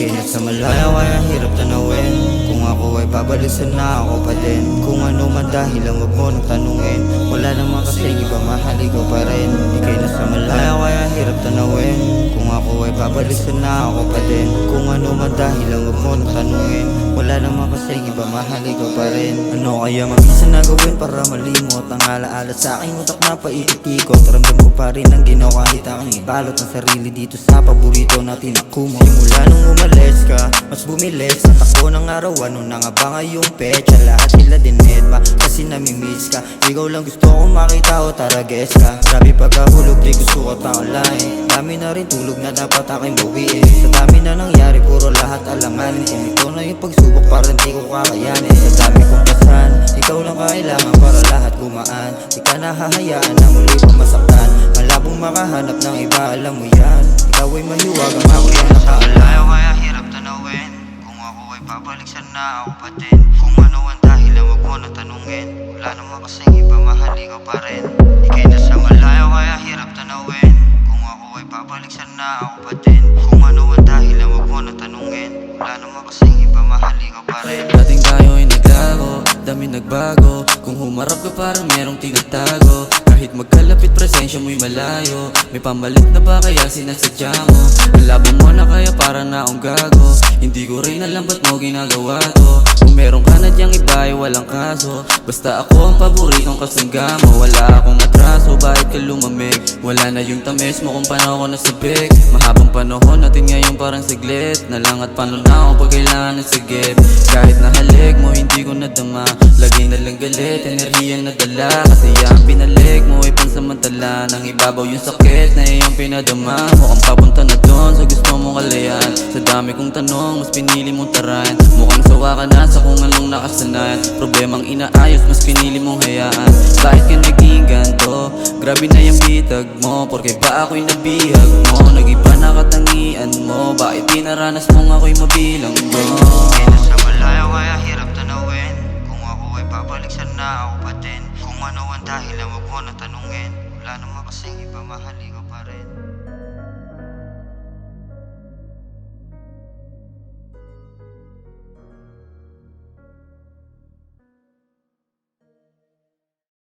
Ika'y nasa malayo kaya hirap tanawin. Kung ako ay babalik sana ako pa din. Kung ano man dahilan wag mo nang tanungin. Wala naman kasing iba, mahal ikaw pa rin. Ika'y nasa malayo kaya hirap tanawin. Kung ako ay babalik sana ako pa din. Kung ano man dahilan wag mo nang tanungin. Wala naman kasing iba, mahal ikaw pa rin. Ano kaya mabisa na gawin para malimot ang alaala sa aking utak na paikot-ikot. Ramdam ko pa rin ang ginawa kahit aking ibalot ang sarili dito sa paborito natin na kumot. Simula nung umalis ka, mas bumilis ang takbo ng araw. Ano na nga ba ngayong petsa? Lahat sila din ba? Kasi namimiss ka. Ikaw lang gusto kong makita o tara guess ka. Grabe pagkahulog di ko sukat ang lain. Dami na rin tulog na dapat aking bawiin. Sa dami na nangyari puro lahat alanganin. Kung ito na yung pagsubok parang di ko kakayanin. Sa dami kong pasan, ikaw lang kailangan para lahat gumaan. Di ka nahahayaan na muli pa masaktan. Malabong makahanap ng iba, alam mo yan. Ikaw ay mahiwagang ako yung nakalayo kaya hirap tanawin. Kung ako ay babalik sana ako pa din. Kung ano ang dahilan wag mo na tanungin. Wala naman kasing iba, mahal ikaw pa rin. Ika'y nasa malayo kaya hirap tanawin. Kung ako ay babalik sana ako pa din. Kung ano ang dahilan wag mo na tanungin. Wala naman kasing iba, mahal ikaw pa rin. Dating tayo ay naglago, dami nagbago. Kung humarap ka parang merong tinatago. Kahit magkalapit presensya mo'y malayo. May pamalit na ba kaya sinasadya mo? Ang labo mo na kaya para na akong gago. Hindi ko rin alam ba't mo ginagawa to. Kung meron ka na diyang iba ay walang kaso. Basta ako ang paboritong kasangga mo. Wala akong atraso, bakit ka lumamig? Wala na yung tamis mo kung paano ako nasabik. Mahabang panahon natin ngayon parang saglit na lang. At paano na ako pag kailangan ng sagip. Kahit nahalik mo hindi ko nadama. Lagi na lang galit, enerhiyang nadala. Kasi ang binalik mo ay pansamantala. Nang ibabaw yung sakit na iyong pinadama. Mukhang papunta na doon sa gusto mong kalayan. Sa dami kong tanong, mas pinili mong tarayan. Mukhang sawa ka na sa kung anong nakasanayan. Problemang inaayos, mas pinili mong hayaan. Bakit ka naging ganto? Grabe na yung bitag mo. Porke ba ako'y nabihag mo? Nag-iba na katangian mo. Bakit pinaranas mong ako'y mabilang mo? Ika'y nasa malayo kaya hirap tanawin. Kung ako ay babalik sana ako pa din. Kung ano ang dahilan wag mo na tanungin. Wala naman kasing iba, mahal ikaw pa rin.